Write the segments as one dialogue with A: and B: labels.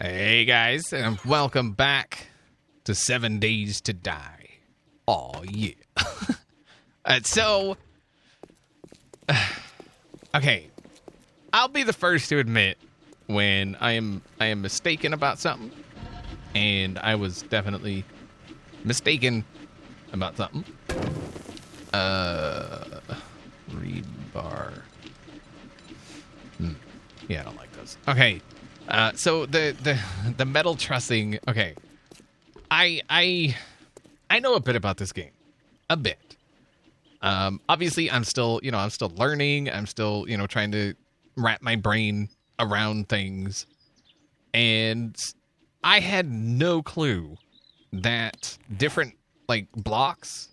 A: Hey guys, and welcome back to 7 Days to Die. Oh yeah. Okay, I'll be the first to admit when I am mistaken about something, and I was definitely mistaken about something. Rebar. Yeah, I don't like those. Okay. So the metal trussing. Okay, I know a bit about this game, a bit. Obviously, I'm still learning. I'm still trying to wrap my brain around things, and I had no clue that different blocks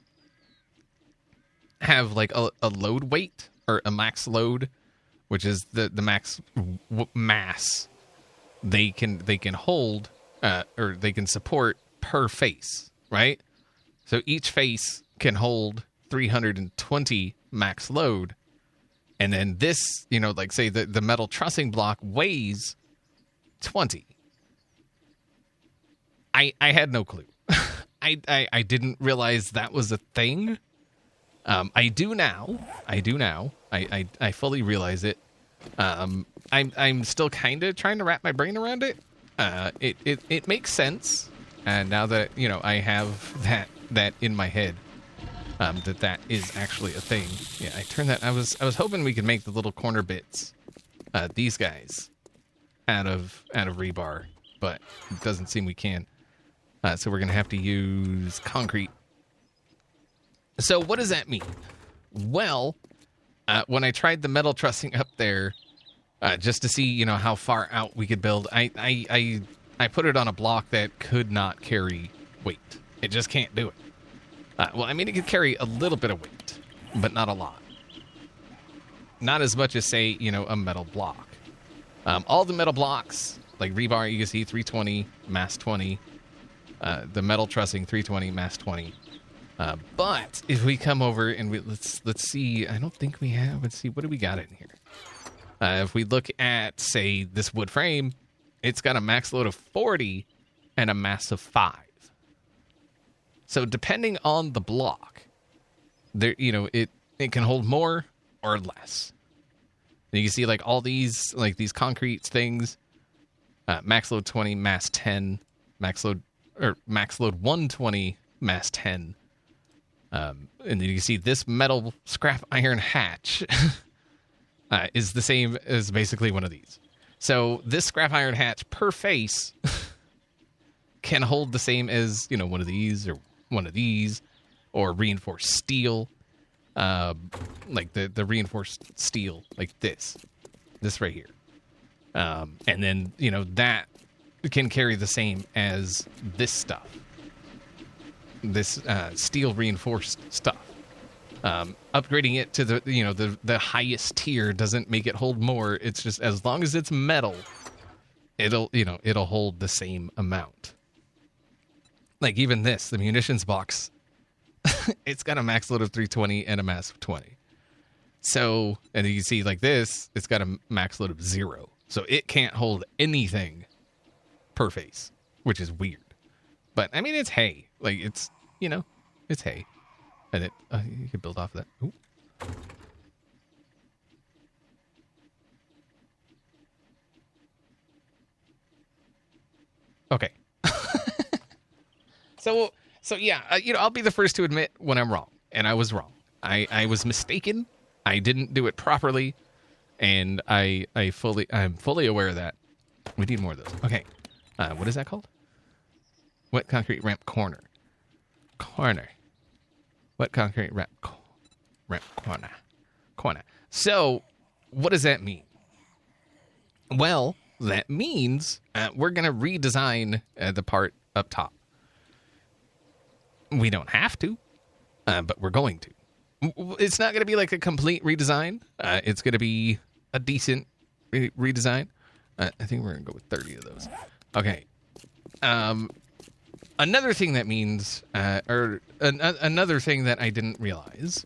A: have a load weight or a max load, which is the max mass they can hold or they can support per face, right? So each face can hold 320 max load, and then this, say the metal trussing block weighs 20. I had no clue. I didn't realize that was a thing. I do now. I fully realize it. I'm still kind of trying to wrap my brain around it. It makes sense, and now that I have that in my head, that is actually a thing. Yeah, I turned that. I was hoping we could make the little corner bits, these guys, out of rebar, but it doesn't seem we can. So we're gonna have to use concrete. So what does that mean? Well, when I tried the metal trussing up there, just to see, how far out we could build, I put it on a block that could not carry weight. It just can't do it. Well, I mean, it could carry a little bit of weight, but not a lot. Not as much as, say, a metal block. All the metal blocks, like rebar, you can see 320, mass 20. The metal trussing, 320, mass 20. But if we come over and let's see, I don't think we have. Let's see, what do we got in here? If we look at, say, this wood frame, it's got a max load of 40 and a mass of 5. So depending on the block, there, it can hold more or less. And you can see all these concrete things, max load 20, mass 10, max load 120, mass 10. And then you can see this metal scrap iron hatch is the same as basically one of these. So this scrap iron hatch per face can hold the same as, one of these or one of these, or reinforced steel, like the reinforced steel, like this right here. And then, that can carry the same as this stuff. This steel reinforced stuff. Upgrading it to the highest tier doesn't make it hold more. It's just as long as it's metal, it'll hold the same amount. Like even this, the munitions box, it's got a max load of 320 and a mass of 20. So, and you see this, it's got a max load of 0. So it can't hold anything per face, which is weird. But I mean, it's hay. It's it's hay, and it you can build off of that. Ooh. Okay. So yeah, I'll be the first to admit when I'm wrong, and I was wrong. I was mistaken. I didn't do it properly, and I'm fully aware of that. We need more of those. Okay. What is that called? Wet concrete ramp corner. Wet concrete ramp corner. So, what does that mean? Well, that means we're going to redesign the part up top. We don't have to, but we're going to. It's not going to be like a complete redesign. It's going to be a decent redesign. I think we're going to go with 30 of those. Okay. Another thing that means, another thing that I didn't realize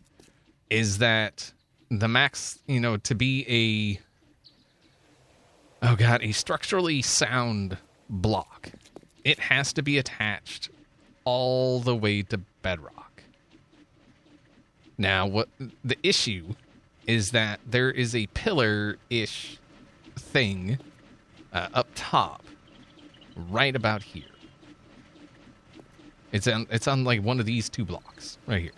A: is that the max, to be a structurally sound block, it has to be attached all the way to bedrock. Now, what the issue is that there is a pillar-ish thing up top, right about here. It's on like one of these two blocks right here.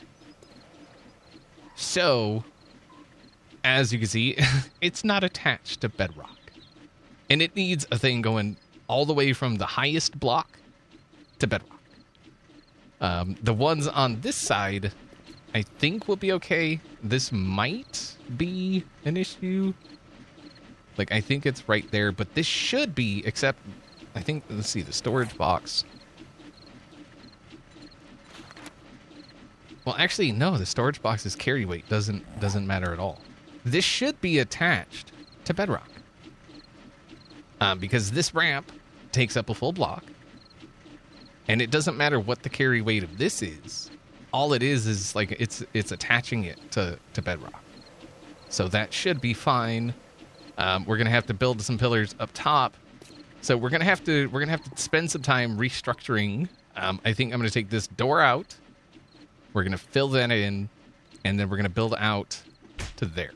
A: So, as you can see, it's not attached to bedrock, and it needs a thing going all the way from the highest block to bedrock. The ones on this side, I think, will be okay. This might be an issue. Like, I think it's right there, but this should be, except, I think, let's see, the storage box. Well, actually, no, the storage box's carry weight doesn't matter at all. This should be attached to bedrock. Because this ramp takes up a full block. And it doesn't matter what the carry weight of this is. All it is like it's attaching it to bedrock. So that should be fine. We're gonna have to build some pillars up top. So we're gonna have to spend some time restructuring. I think I'm gonna take this door out. We're gonna fill that in, and then we're gonna build out to there.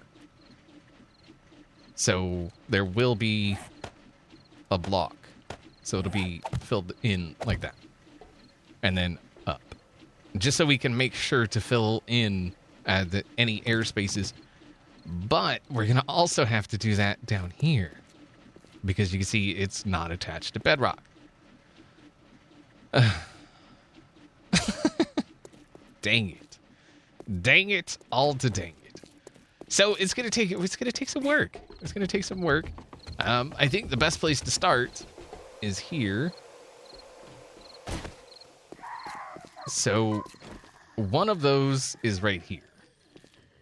A: So there will be a block. So it'll be filled in like that. And then up. Just so we can make sure to fill in any air spaces. But we're going to also have to do that down here. Because you can see it's not attached to bedrock. Dang it. Dang it. All to dang it. So it's going to take some work. It's going to take some work. I think the best place to start is here. So one of those is right here.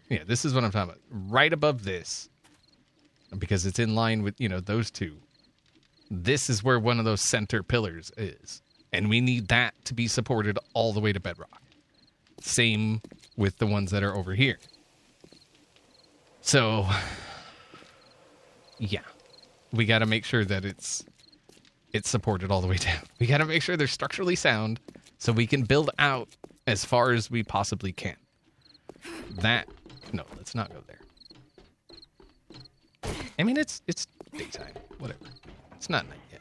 A: Yeah, this is what I'm talking about. Right above this. Because it's in line with, those two. This is where one of those center pillars is. And we need that to be supported all the way to bedrock. Same with the ones that are over here. So, yeah. We got to make sure that it's supported all the way down. We got to make sure they're structurally sound so we can build out as far as we possibly can. No, let's not go there. I mean, it's daytime. Whatever. It's not night yet.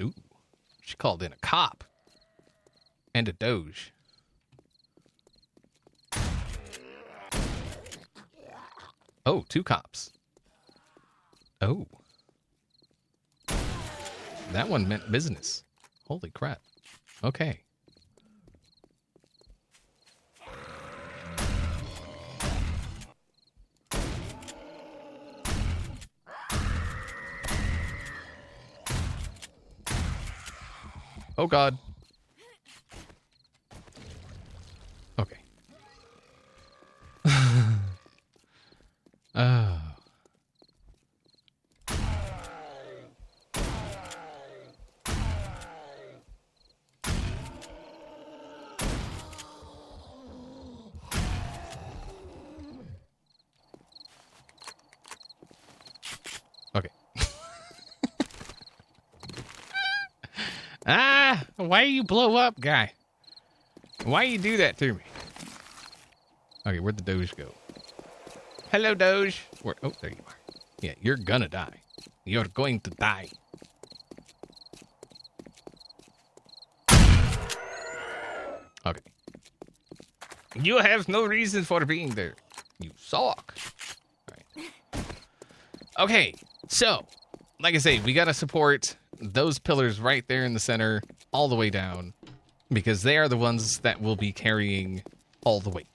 A: Ooh. She called in a cop. And a doge. Oh, 2 cops. Oh. That one meant business. Holy crap. Okay. Oh, God. Okay. Oh. Okay. Why you blow up, guy? Why you do that to me? Okay, where'd the Doge go? Hello, Doge. Oh, there you are. Yeah, you're gonna die. You're going to die. Okay. You have no reason for being there. You suck. All right. Okay, so, like I say, we gotta support those pillars right there in the center all the way down because they are the ones that will be carrying all the weight.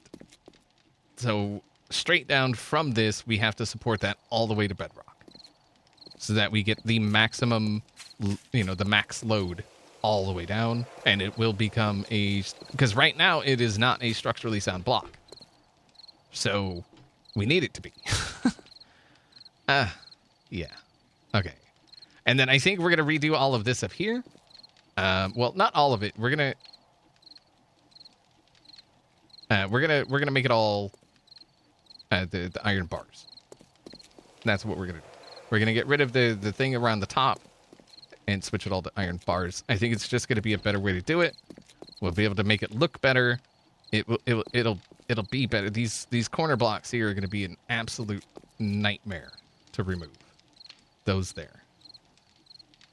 A: So straight down from this, we have to support that all the way to bedrock so that we get the maximum, the max load all the way down, and it will become because right now it is not a structurally sound block. So we need it to be. Yeah. Okay. And then I think we're going to redo all of this up here. Well, not all of it. We're going to make it all the iron bars. That's what we're gonna do. We're gonna get rid of the thing around the top and switch it all to iron bars. I think it's just gonna be a better way to do it. We'll be able to make it look better. It'll be better. These corner blocks here are gonna be an absolute nightmare to remove. Those there,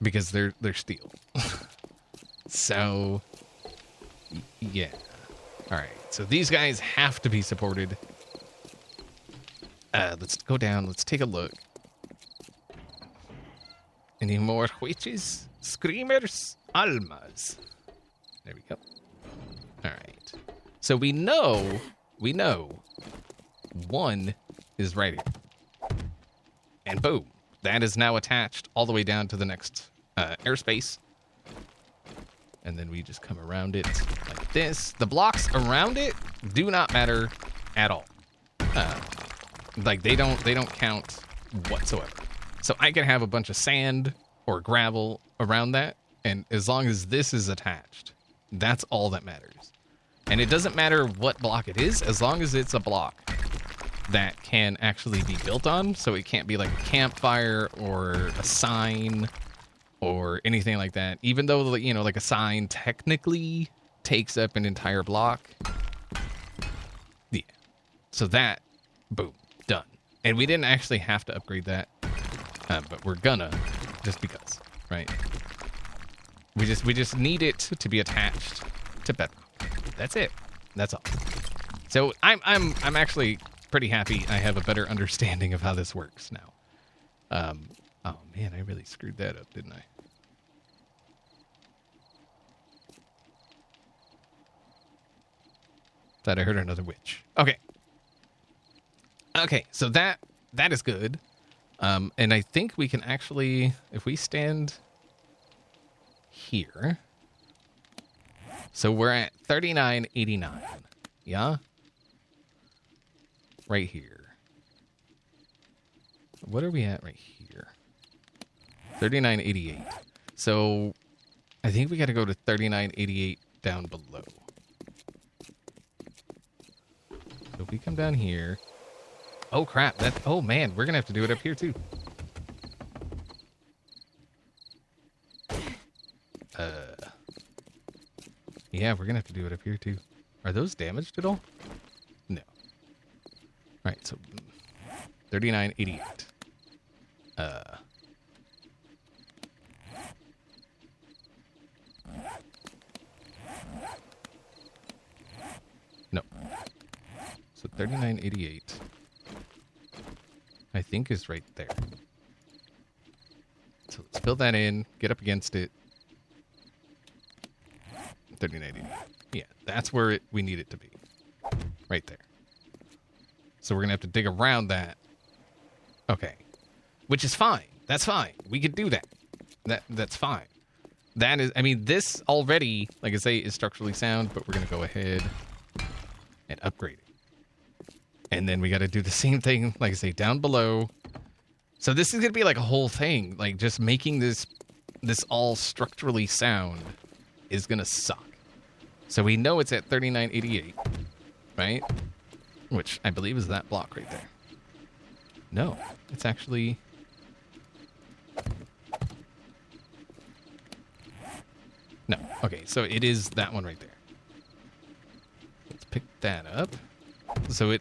A: because they're steel. So yeah. All right. So these guys have to be supported. Let's go down. Let's take a look. Any more witches? Screamers? Almas. There we go. All right. So we know one is right here. And boom. That is now attached all the way down to the next airspace. And then we just come around it like this. The blocks around it do not matter at all. Like they don't count whatsoever. So I can have a bunch of sand or gravel around that, and as long as this is attached, that's all that matters. And it doesn't matter what block it is, as long as it's a block that can actually be built on. So it can't be like a campfire or a sign or anything like that. Even though, you know, like a sign technically takes up an entire block. Yeah. So that, boom, done. And we didn't actually have to upgrade that, but we're gonna, just because, right? We just need it to be attached to bedrock. That's it. That's all. So I'm actually pretty happy I have a better understanding of how this works now. Oh man, I really screwed that up, didn't I? Thought I heard another witch. Okay. Okay, so that is good. And I think we can actually, if we stand here. So we're at 3989. Yeah? Right here. What are we at right here? 3988. So I think we got to go to 3988 down below. So if we come down here. Oh crap, oh man, we're gonna have to do it up here too. Yeah, we're gonna have to do it up here too. Are those damaged at all? No. Alright, so 3988. No. So 3988. I think is right there. So let's fill that in, get up against it. 3980. Yeah, that's where we need it to be. Right there. So we're going to have to dig around that. Okay. Which is fine. That's fine. We could do that. That's fine. That is, I mean, this already, like I say, is structurally sound, but we're going to go ahead and upgrade it. And then we got to do the same thing, like I say, down below. So this is going to be like a whole thing. Like just making this all structurally sound is going to suck. So we know it's at 3988, right? Which I believe is that block right there. No, it's actually... No, okay, so it is that one right there. Let's pick that up. So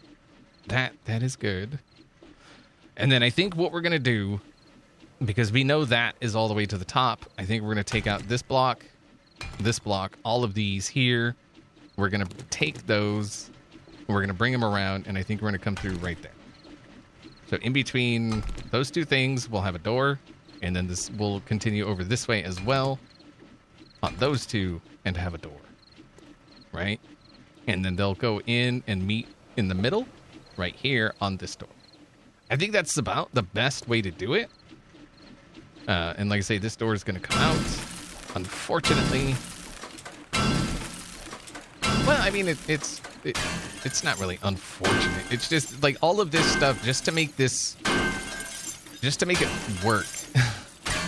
A: that is good. And then I think what we're going to do, because we know that is all the way to the top, I think we're going to take out this block, all of these here. We're going to take those, we're going to bring them around, and I think we're going to come through right there. So in between those two things, we'll have a door, and then this will continue over this way as well on those two and have a door, right? And then they'll go in and meet in the middle right here on this door. I think that's about the best way to do it. And like I say, this door is going to come out. Unfortunately, well, I mean, it's not really unfortunate. It's just like all of this stuff just to make it work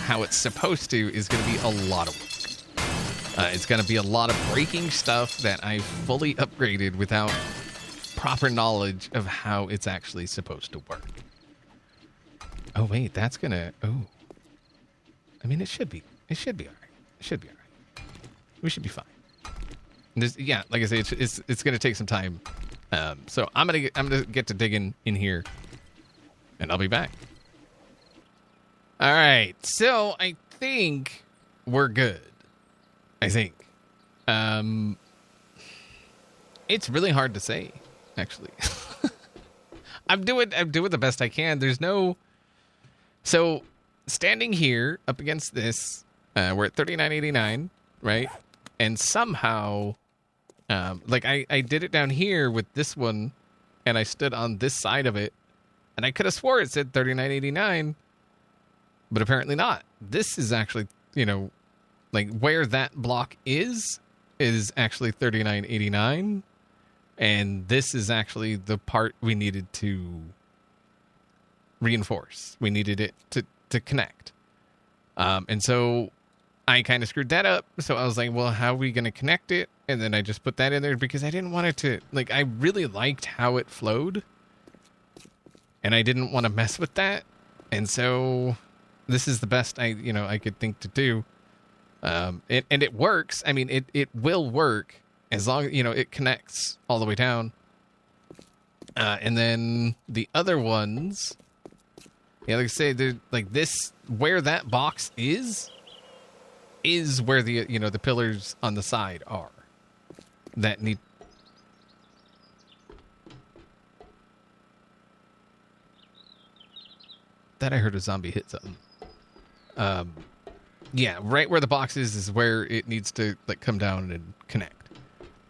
A: how it's supposed to is going to be a lot of work. It's going to be a lot of breaking stuff that I fully upgraded without proper knowledge of how it's actually supposed to work. Oh wait, that's gonna. Oh, I mean, it should be all right. It should be all right. We should be fine. This, yeah, like I say, it's gonna take some time. So I'm gonna get to digging in here, and I'll be back. All right, so I think we're good. I think. It's really hard to say, actually. I'm doing the best I can. There's no. So, standing here up against this, we're at 39.89, right? And somehow, like I did it down here with this one, and I stood on this side of it, and I could have swore it said 39.89, but apparently not. This is actually, like where that block is actually 39.89, and this is actually the part we needed to reinforce. We needed it to connect. And so I kind of screwed that up. So I was like, well, how are we going to connect it? And then I just put that in there because I didn't want it to, like, I really liked how it flowed, and I didn't want to mess with that. And so this is the best I could think to do. And it works. I mean, it will work as long as, it connects all the way down. And then the other ones, yeah, like I say, they're like this, where that box is where the, the pillars on the side are that need. That I heard a zombie hit something. Yeah, right where the box is where it needs to like come down and connect.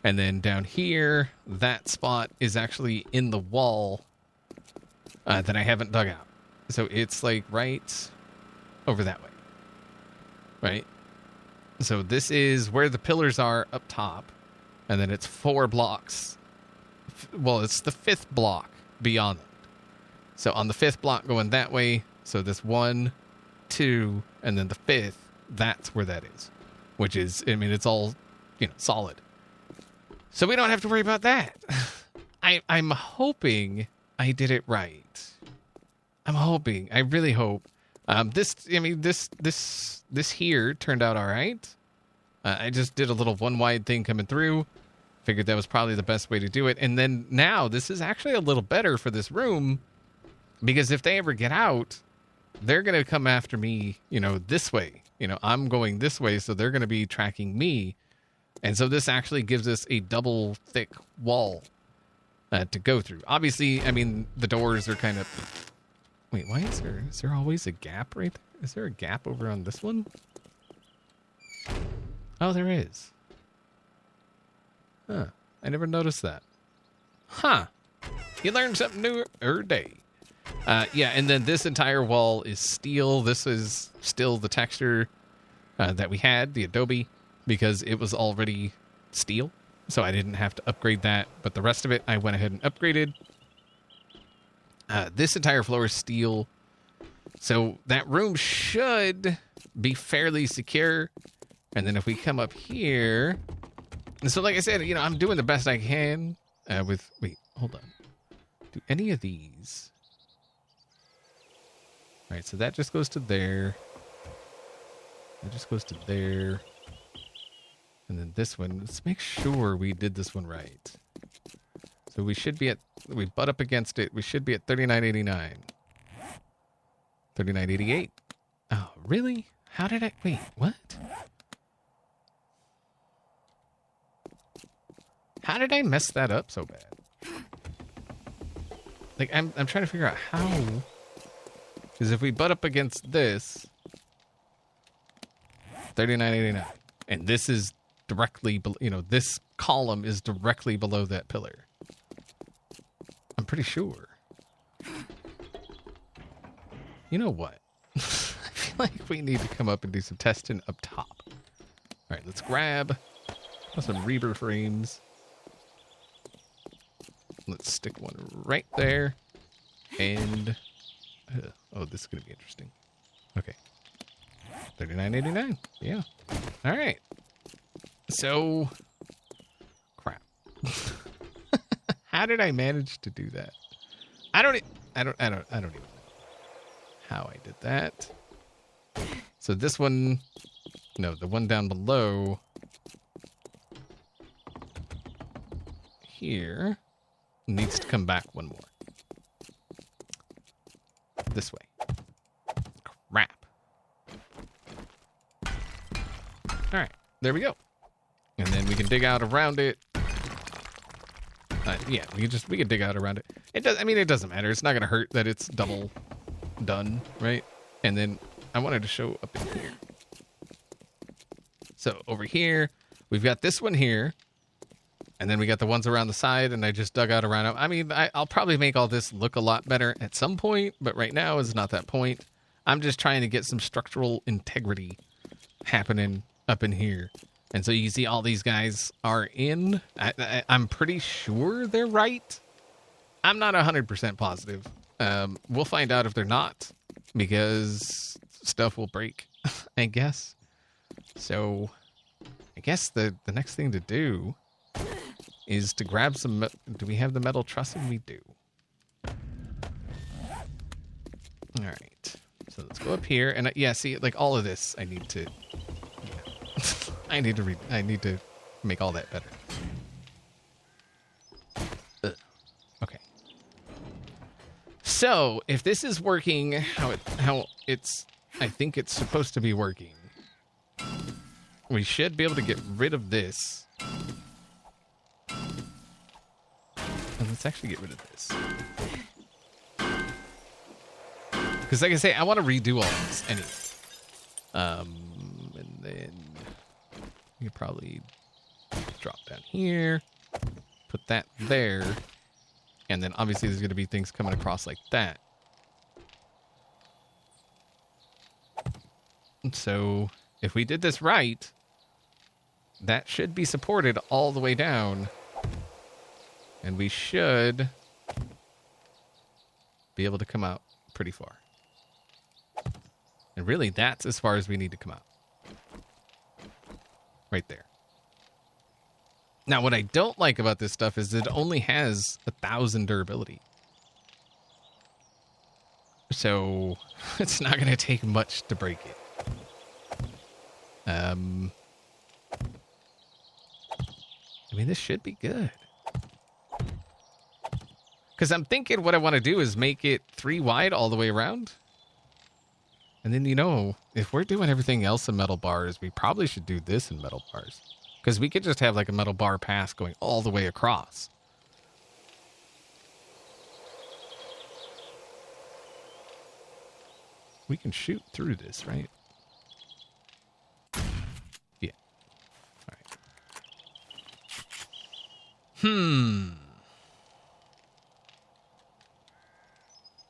A: And then down here, that spot is actually in the wall that I haven't dug out. So it's like right over that way. Right? So this is where the pillars are up top. And then it's 4 blocks. Well, it's the 5th block beyond them. So on the 5th block going that way, so this 1, 2, and then the 5th, that's where that is. Which is, I mean, it's all, solid. So we don't have to worry about that. I'm hoping I did it right. I'm hoping. I really hope. This here turned out all right. I just did a little one wide thing coming through. Figured that was probably the best way to do it. And then now this is actually a little better for this room, because if they ever get out, they're going to come after me, this way. I'm going this way, so they're going to be tracking me. And so this actually gives us a double thick wall to go through. Obviously, I mean, the doors are kind of... Wait, why is there always a gap right there? Is there a gap over on this one? Oh, there is. Huh. I never noticed that. Huh. You learn something new every day. Yeah, and then this entire wall is steel. This is still the texture that we had, the Adobe, because it was already steel. So I didn't have to upgrade that. But the rest of it, I went ahead and upgraded. This entire floor is steel. So that room should be fairly secure. And then if we come up here... And so like I said, I'm doing the best I can with... Wait, hold on. Do any of these... All right, so that just goes to there. That just goes to there. And then this one, let's make sure we did this one right. So we should be at, we butt up against it. We should be at 39.89. 39.88. Oh, really? How did I, wait, what? How did I mess that up so bad? Like, I'm trying to figure out how. Because if we butt up against this, 39.89, and this is directly, this column is directly below that pillar. I'm pretty sure. You know what? I feel like we need to come up and do some testing up top. All right, let's grab some Reaper frames. Let's stick one right there. And, oh, this is going to be interesting. Okay. 39.89. Yeah. All right. So, crap. How How did I manage to do that? I don't even know how I did that. So this one, no, the one down below here needs to come back one more. This way. Crap. All right, there we go. And then we can dig out around it. Yeah, we can dig out around it. It does. I mean, it doesn't matter. It's not gonna hurt that it's double done, right? And then I wanted to show up in here. So over here, we've got this one here, and then we got the ones around the side. And I just dug out around it. I mean, I'll probably make all this look a lot better at some point, but right now is not that point. I'm just trying to get some structural integrity happening up in here. And so you can see all these guys are in. I'm pretty sure they're right. I'm not 100% positive. We'll find out if they're not, because stuff will break, I guess. So I guess the next thing to do is to grab some... Do we have the metal trussing? We do. All right. So let's go up here. And yeah, see, like all of this, I need to... I need to make all that better. Okay. So if this is working how it's I think it's supposed to be working, we should be able to get rid of this. And let's actually get rid of this. Because like I say, I want to redo all this anyway. And then you could probably drop down here, put that there, and then obviously there's going to be things coming across like that. So if we did this right, that should be supported all the way down, and we should be able to come out pretty far. And really, that's as far as we need to come out. Right there. Now, what I don't like about this stuff is it only has 1,000 durability. So it's not going to take much to break it. I mean, this should be good. Because I'm thinking what I want to do is make it 3 wide all the way around. And then, you know, if we're doing everything else in metal bars, we probably should do this in metal bars. Because we could just have like a metal bar path going all the way across. We can shoot through this, right? Yeah. All right.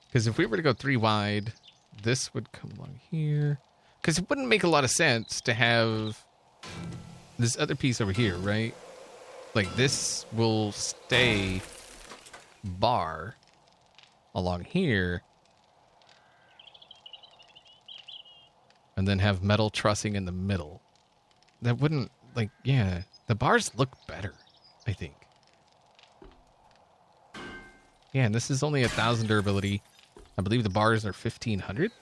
A: Because if we were to go 3 wide... This would come along here. Because it wouldn't make a lot of sense to have this other piece over here, right? Like this will stay bar along here. And then have metal trussing in the middle. That wouldn't, like, yeah. The bars look better, I think. Yeah, and this is only 1,000 durability. I believe the bars are 1,500?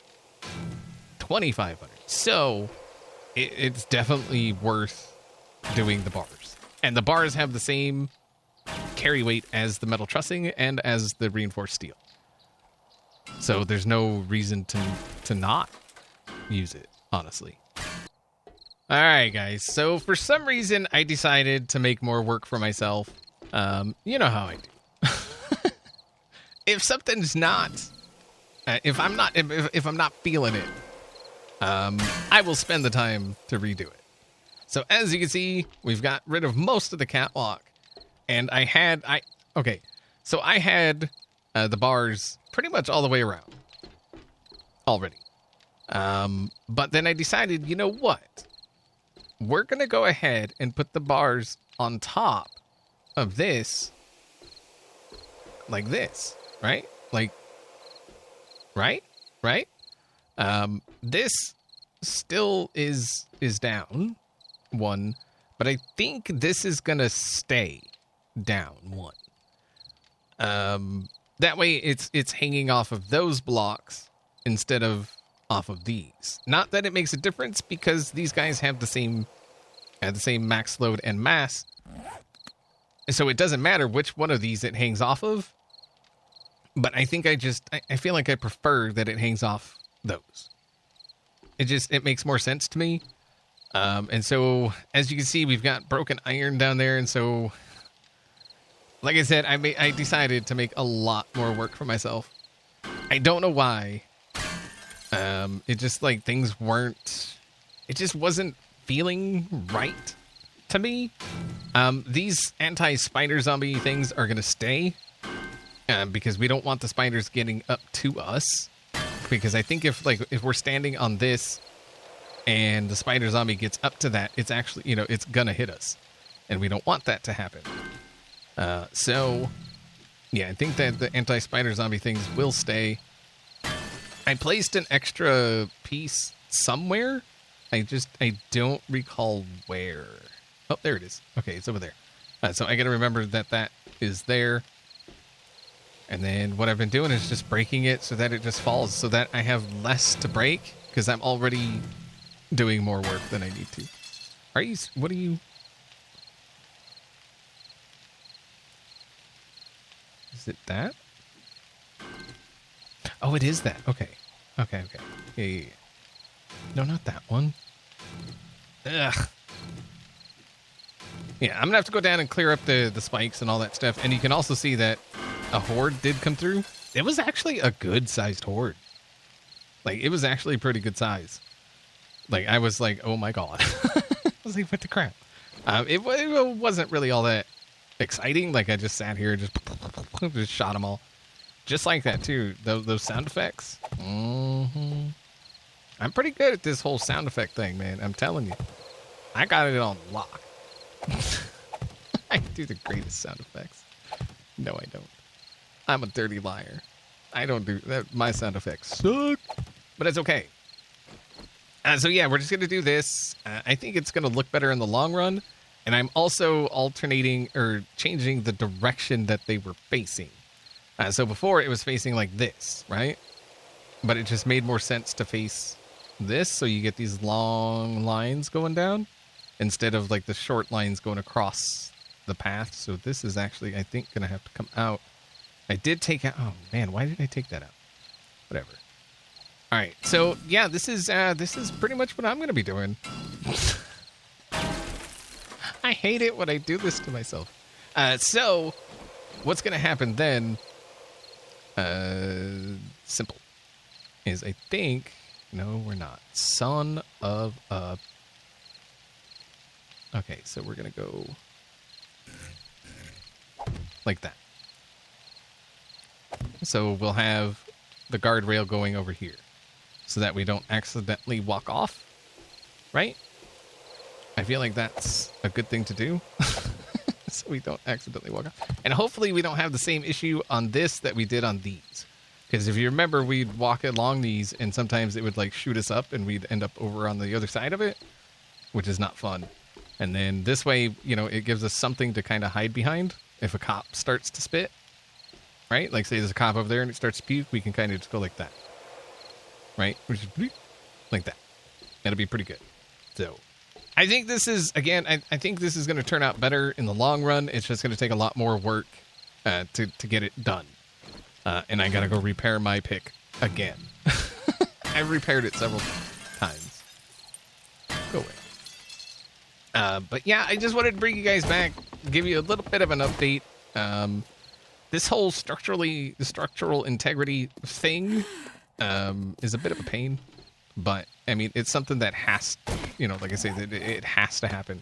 A: 2,500. So, it's definitely worth doing the bars. And the bars have the same carry weight as the metal trussing and as the reinforced steel. So, there's no reason to not use it, honestly. Alright, guys. So, for some reason, I decided to make more work for myself. You know how I do. If something's not... if I'm not feeling it, I will spend the time to redo it. So as you can see, we've got rid of most of the catwalk, and I had the bars pretty much all the way around already. But then I decided, you know what? We're gonna go ahead and put the bars on top of this, like this, right? Like. Right? This still is down 1, but I think this is gonna stay down 1. That way it's hanging off of those blocks instead of off of these. Not that it makes a difference because these guys have the same max load and mass. So it doesn't matter which one of these it hangs off of. But I think I feel like I prefer that it hangs off those. It makes more sense to me. And so as you can see, we've got broken iron down there. And so, like I said, I decided to make a lot more work for myself. I don't know why. It just like things weren't, it just wasn't feeling right to me. These anti-spider zombie things are going to stay because we don't want the spiders getting up to us. Because I think if we're standing on this and the spider zombie gets up to that, it's actually, it's going to hit us. And we don't want that to happen. So, yeah, I think that the anti-spider zombie things will stay. I placed an extra piece somewhere. I don't recall where. Oh, there it is. Okay, it's over there. So I got to remember that is there. And then what I've been doing is just breaking it so that it just falls, so that I have less to break, because I'm already doing more work than I need to. What are you? Is it that? Oh, it is that. Okay. Yeah. No, not that one. Ugh. Yeah, I'm gonna have to go down and clear up the spikes and all that stuff. And you can also see that a horde did come through. It was actually a good-sized horde. Like, it was actually a pretty good size. Like, I was like, oh my god. I was like, what the crap? It wasn't really all that exciting. Like, I just sat here and just shot them all. Just like that, too. Those sound effects. Mm-hmm. I'm pretty good at this whole sound effect thing, man. I'm telling you. I got it on lock. I do the greatest sound effects. No, I don't. I'm a dirty liar. I don't do that. My sound effects suck. But it's okay. So, yeah, we're just going to do this. I think it's going to look better in the long run. And I'm also alternating or changing the direction that they were facing. So before it was facing like this, right? But it just made more sense to face this. So you get these long lines going down instead of like the short lines going across the path. So this is actually, I think, going to have to come out. I did take out, oh man, why did I take that out? Whatever. All right. So yeah, this is pretty much what I'm going to be doing. I hate it when I do this to myself. So what's going to happen then, simple, is I think, no, we're not. Son of a... Okay, so we're going to go like that. So we'll have the guardrail going over here so that we don't accidentally walk off, right? I feel like that's a good thing to do. So we don't accidentally walk off. And hopefully we don't have the same issue on this that we did on these. Because if you remember, we'd walk along these and sometimes it would like shoot us up and we'd end up over on the other side of it, which is not fun. And then this way, it gives us something to kind of hide behind if a cop starts to spit, right? Like say there's a cop over there and it starts to puke, we can kind of just go like that, right? Which is like that. That'll be pretty good. So I think this is, again, I think this is going to turn out better in the long run. It's just going to take a lot more work to get it done. And I got to go repair my pick again. I've repaired it several times. Go away. But yeah, I just wanted to bring you guys back, give you a little bit of an update. This whole structural integrity thing is a bit of a pain. But, I mean, it's something that has, like I say, it has to happen.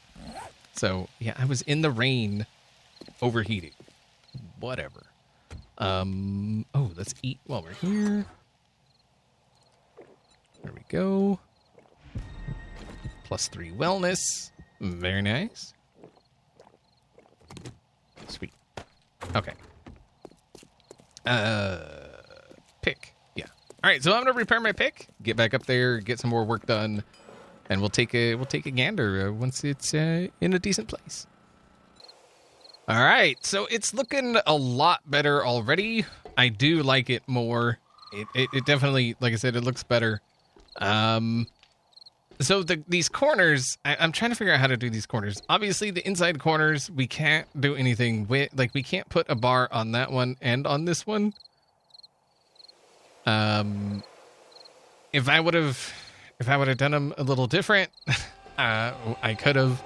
A: So, yeah, I was in the rain overheating. Whatever. Oh, let's eat while we're here. There we go. +3 wellness. Very nice. Sweet. Okay. Pick. Yeah. All right, so I'm gonna repair my pick, get back up there, get some more work done, and we'll take a gander once it's in a decent place. All right, so it's looking a lot better already. I do like it more. It definitely, like I said, it looks better. So these corners, I'm trying to figure out how to do these corners. Obviously, the inside corners, we can't do anything with. Like, we can't put a bar on that one and on this one. If I would have done them a little different, I could have.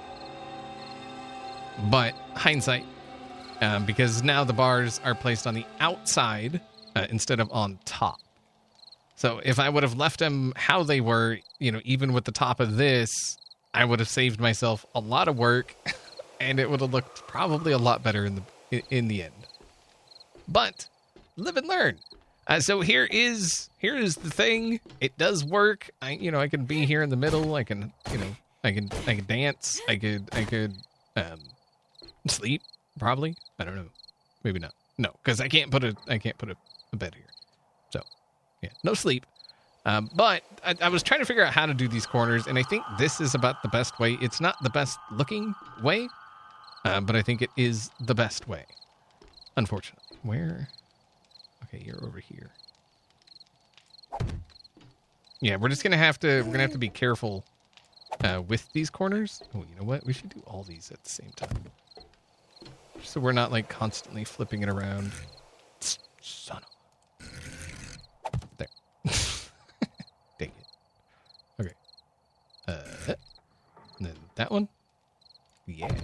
A: But hindsight, because now the bars are placed on the outside instead of on top. So if I would have left them how they were, even with the top of this, I would have saved myself a lot of work, and it would have looked probably a lot better in the end. But live and learn. So here is the thing. It does work. I can be here in the middle. I can dance. I could sleep probably. I don't know. Maybe not. No, because I can't put a bed here. So yeah, no sleep. But I was trying to figure out how to do these corners, and I think this is about the best way. It's not the best looking way, but I think it is the best way. Unfortunately, where? Okay, you're over here. Yeah, we're gonna have to be careful with these corners. Oh, you know what? We should do all these at the same time, so we're not like constantly flipping it around. Son of there. Dang it. Okay. And then that one. Yeah.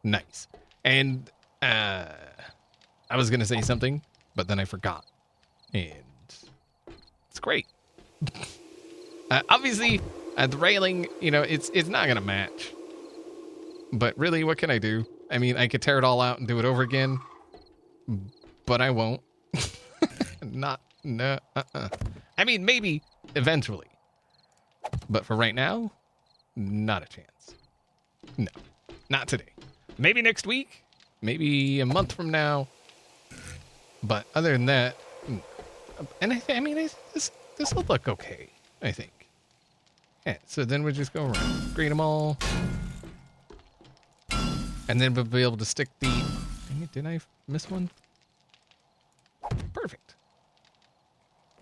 A: Nice. And I was gonna say something, but then I forgot. And it's great. Obviously, the railing, it's not gonna match. But really, what can I do? I mean, I could tear it all out and do it over again, but I won't. No. I mean, maybe eventually, but for right now, not a chance. No, not today. Maybe next week, maybe a month from now. But other than that, and this will look okay, I think. Yeah. So then we just go around, green them all. And then we'll be able to stick the... Dang it, did I miss one? Perfect.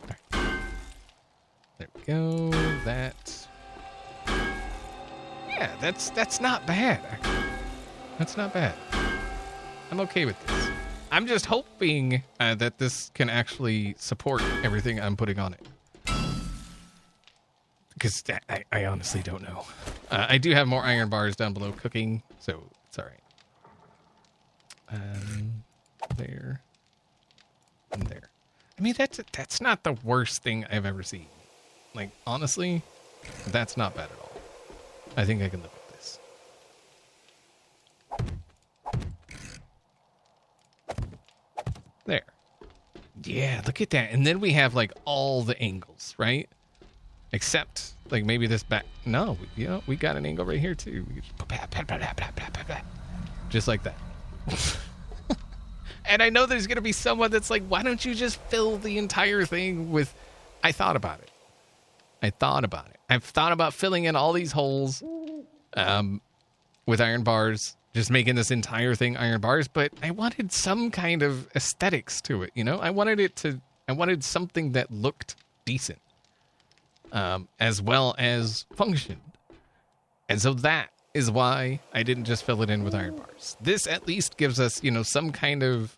A: All right. There we go. That... Yeah, that's not bad, actually. That's not bad. I'm okay with this. I'm just hoping that this can actually support everything I'm putting on it. Because I honestly don't know. I do have more iron bars down below cooking, so... It's all right. There. And there. I mean, that's not the worst thing I've ever seen. Like, honestly, that's not bad at all. I think I can live with this. There. Yeah, look at that. And then we have, like, all the angles, right? Except, like, maybe this back... No, we got an angle right here, too. We just like that. And I know there's going to be someone that's like, why don't you just fill the entire thing with... I thought about it. I've thought about filling in all these holes with iron bars, just making this entire thing iron bars, but I wanted some kind of aesthetics to it, I wanted something that looked decent, as well as functioned. And so that is why I didn't just fill it in with iron bars. This at least gives us, some kind of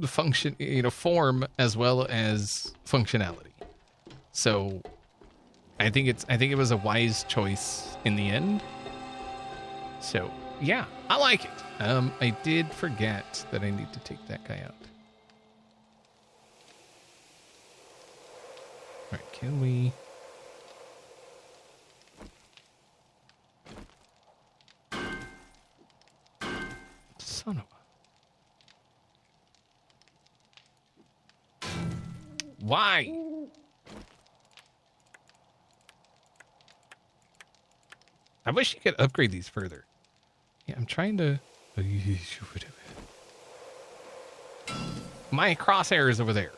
A: function, form as well as functionality. So I think it was a wise choice in the end. So yeah, I like it. I did forget that I need to take that guy out. All right, can we... Son of a... Why? I wish you could upgrade these further. Yeah, I'm trying to... My crosshair is over there.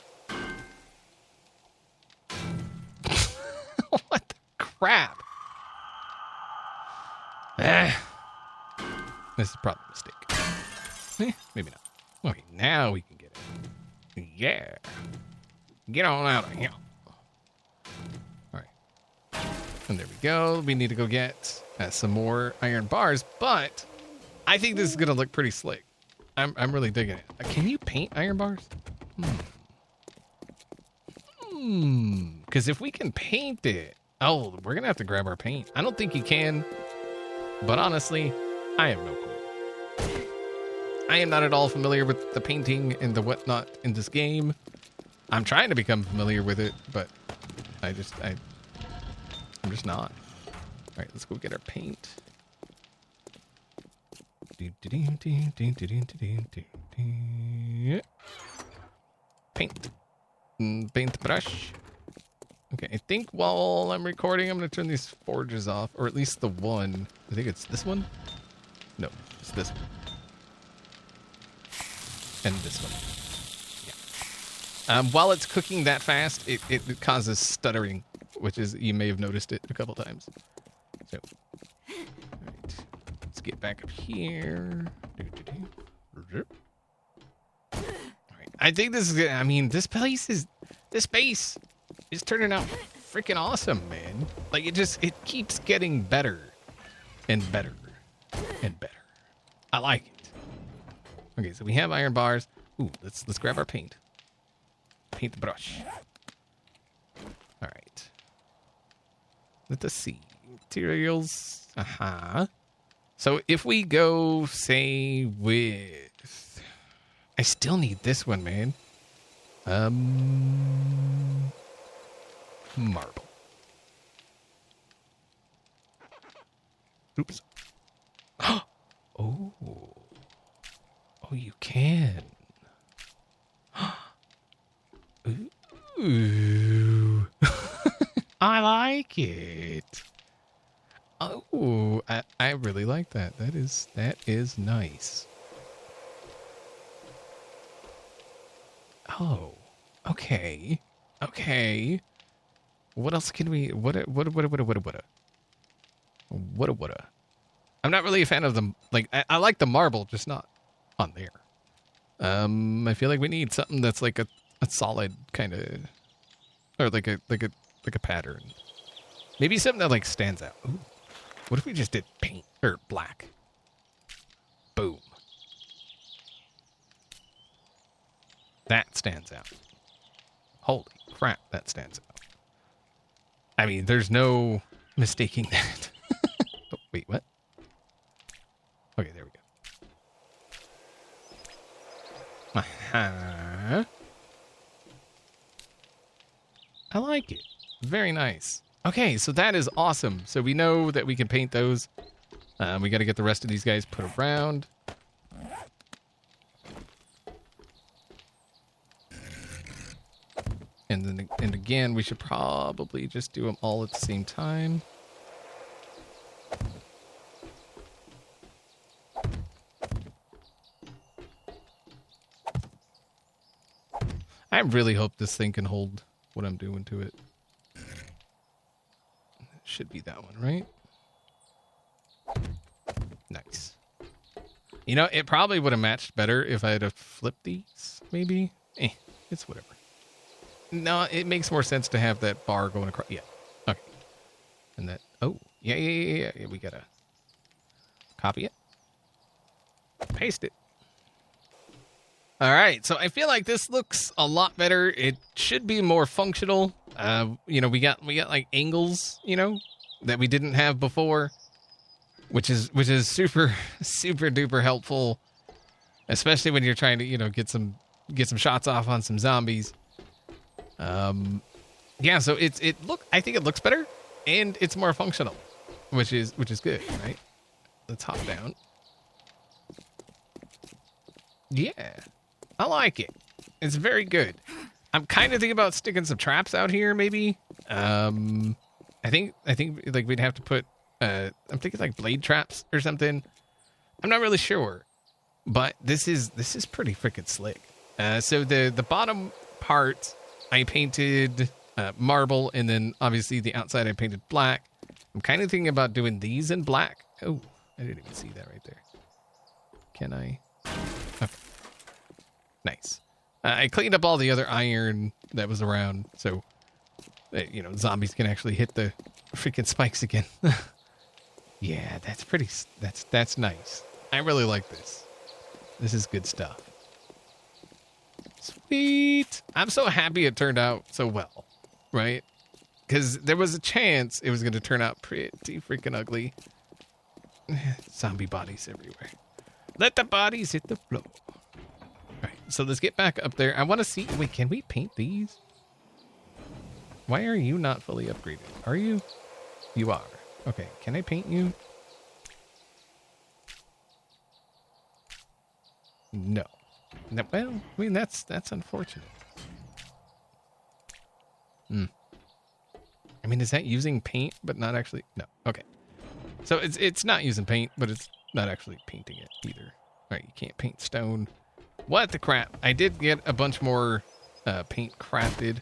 A: What the crap? This is probably a mistake. Maybe not. Okay, now we can get it. Yeah. Get on out of here. All right. And there we go. We need to go get some more iron bars, but I think this is going to look pretty slick. I'm really digging it. Can you paint iron bars? Because if we can paint it... Oh, we're going to have to grab our paint. I don't think you can, but honestly, I have no clue. I am not at all familiar with the painting and the whatnot in this game. I'm trying to become familiar with it, but I'm just not. All right, let's go get our paint. Paint. Paintbrush. Okay, I think while I'm recording, I'm going to turn these forges off, or at least the one. I think it's this one. No, it's this one. And this one. Yeah. While it's cooking that fast, it causes stuttering, which is, you may have noticed it a couple times. So, all right. Let's get back up here. All right. I think this is, I mean, this space is turning out freaking awesome, man. Like, it keeps getting better and better and better. I like it. Okay, so we have iron bars. Ooh, let's grab our paint. Paint the brush. All right. Let us see. Materials. So if we go, say, with... I still need this one, man. Marble. Oops. Oh. Oh, you can. Ooh. I like it. Oh, I really like that. That is nice. Oh, okay. Okay. What else can we, what? I'm not really a fan of them. Like, I like the marble, just not on there. I feel like we need something that's like a solid kind of, or like a pattern. Maybe something that like stands out. Ooh. What if we just did paint or black? Boom. That stands out. Holy crap, that stands out. I mean, there's no mistaking that. Oh, wait, what? Okay, there we go. I like it. Very nice. Okay, so that is awesome. So we know that we can paint those. We got to get the rest of these guys put around. And again, we should probably just do them all at the same time. I really hope this thing can hold what I'm doing to it. Should be that one, right? Nice. You know, it probably would have matched better if I had have flipped these, maybe. It's whatever. No, it makes more sense to have that bar going across. Yeah. Okay. And that, oh, yeah. We gotta copy it. Paste it. All right, so I feel like this looks a lot better. It should be more functional. You know, we got like angles, you know, that we didn't have before, which is super duper helpful, especially when you're trying to, you know, get some shots off on some zombies. Yeah, so I think it looks better and it's more functional, which is good, right? Let's hop down. Yeah. I like it. It's very good. I'm kind of thinking about sticking some traps out here, maybe. I think like we'd have to put. I'm thinking like blade traps or something. I'm not really sure, but this is pretty freaking slick. So the bottom part I painted marble, and then obviously the outside I painted black. I'm kind of thinking about doing these in black. Oh, I didn't even see that right there. Can I? Nice. I cleaned up all the other iron that was around, so you know, zombies can actually hit the freaking spikes again. Yeah, that's pretty. That's nice. I really like this. This is good stuff. Sweet. I'm so happy it turned out so well, right? Because there was a chance it was going to turn out pretty freaking ugly. Zombie bodies everywhere. Let the bodies hit the floor. All right, so let's get back up there. I want to see. Wait, can we paint these? Why are you not fully upgraded? Are you? You are. Okay, can I paint you? No. No, well, I mean, that's unfortunate. I mean, is that using paint, but not actually? No. Okay. So it's not using paint, but it's not actually painting it either. All right, you can't paint stone. What the crap? I did get a bunch more paint crafted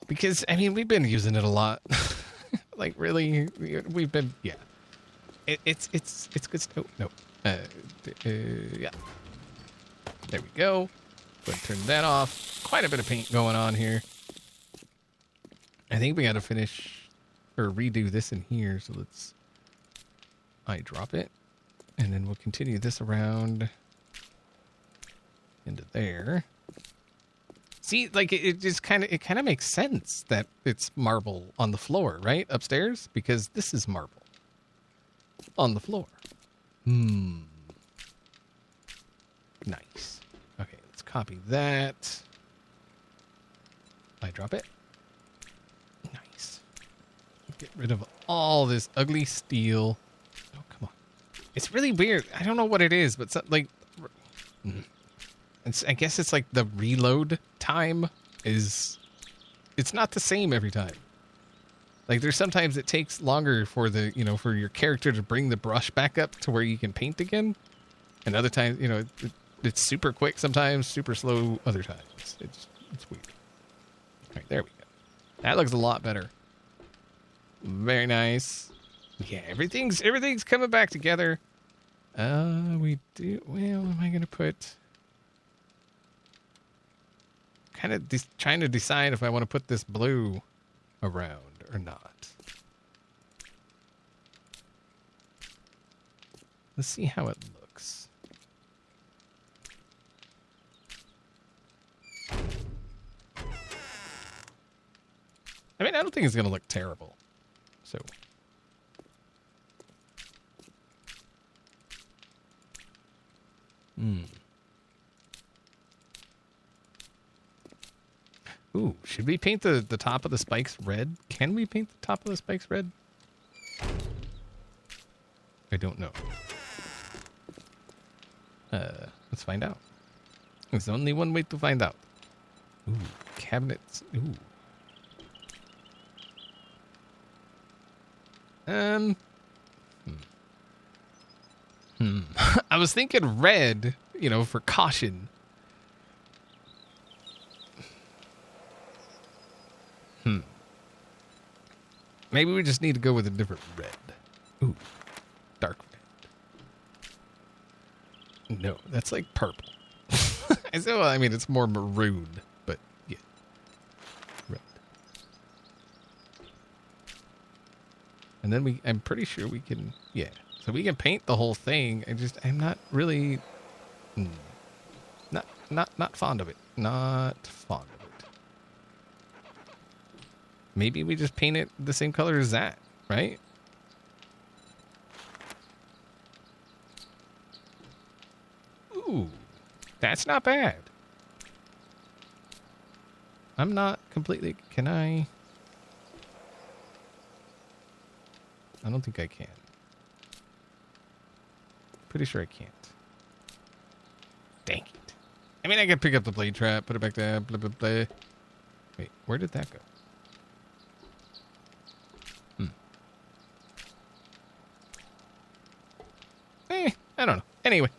A: because, I mean, we've been using it a lot. Like, really, we've been, yeah. It's good stuff. No. Yeah. There we go. Go ahead and turn that off. Quite a bit of paint going on here. I think we got to finish or redo this in here. So let's drop it. And then we'll continue this around into there. See, like it just kind of makes sense that it's marble on the floor, right? Upstairs, because this is marble on the floor. Nice. Okay, let's copy that. I drop it. Nice. Get rid of all this ugly steel. Oh, come on. It's really weird. I don't know what it is, but like, I guess it's like the reload time it's not the same every time. Like there's sometimes it takes longer for the, you know, for your character to bring the brush back up to where you can paint again. And other times, you know, it's super quick sometimes, super slow other times. It's weird. All right, there we go. That looks a lot better. Very nice. Yeah, everything's coming back together. We do. Well, am I gonna put? Kind of trying to decide if I want to put this blue around or not. Let's see how it looks. I mean, I don't think it's gonna look terrible. So. Ooh, should we paint the top of the spikes red? Can we paint the top of the spikes red? I don't know. Let's find out. There's only one way to find out. Ooh, cabinets. Ooh. I was thinking red, you know, for caution. Maybe we just need to go with a different red. Ooh, dark red. No, that's like purple. I mean, it's more maroon, but yeah. Red. And then I'm pretty sure we can, yeah. So we can paint the whole thing. I'm not really, not fond of it. Not fond of it. Maybe we just paint it the same color as that, right? Ooh, that's not bad. I'm not completely, can I don't think I can. Pretty sure I can't. Dang it. I mean, I can pick up the blade trap, put it back there, blah, blah, blah. Wait, where did that go? I don't know. Anyway,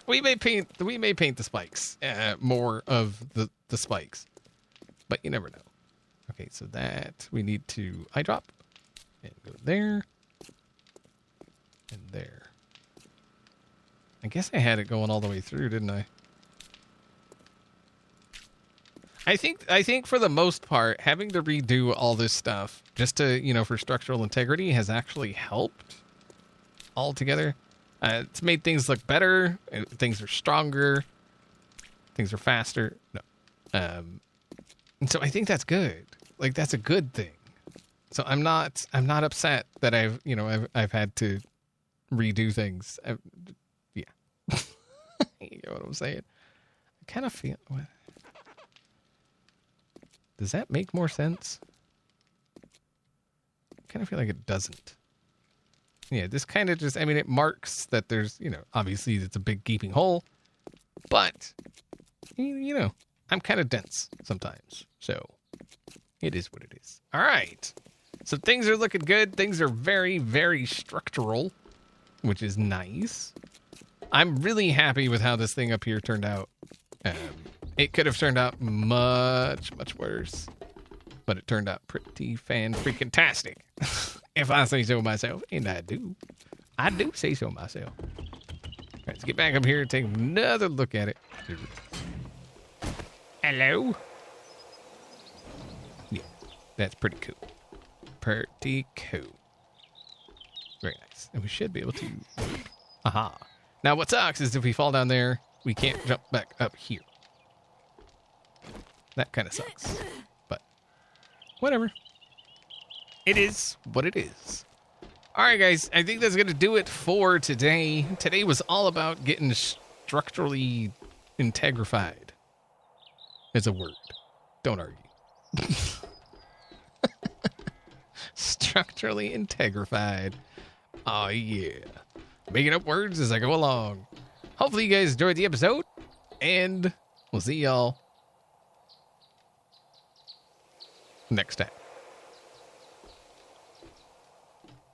A: we may paint the spikes, more of the spikes, but you never know. Okay, so that we need to eyedrop and go there and there. I guess I had it going all the way through, didn't I? I think for the most part, having to redo all this stuff just to, for structural integrity has actually helped altogether. It's made things look better. Things are stronger. Things are faster. No. And so I think that's good. Like, that's a good thing. So I'm not upset that I've had to redo things. Yeah. You know what I'm saying? I kind of feel... Does that make more sense? I kind of feel like it doesn't. Yeah, this kind of just, it marks that there's, obviously it's a big gaping hole, but, I'm kind of dense sometimes. So it is what it is. All right. So things are looking good. Things are very, very structural, which is nice. I'm really happy with how this thing up here turned out. It could have turned out much, much worse, but it turned out pretty fan-freaking-tastic, if I say so myself, and I do say so myself. All right, let's get back up here and take another look at it. Hello? Yeah, that's pretty cool. Pretty cool. Very nice. And we should be able to... Aha. Now, what sucks is if we fall down there, we can't jump back up here. That kind of sucks, but whatever. It is what it is. All right, guys, I think that's going to do it for today. Today was all about getting structurally integrified. It's a word. Don't argue. Structurally integrified. Oh, yeah. Making up words as I go along. Hopefully you guys enjoyed the episode, and we'll see y'all next time.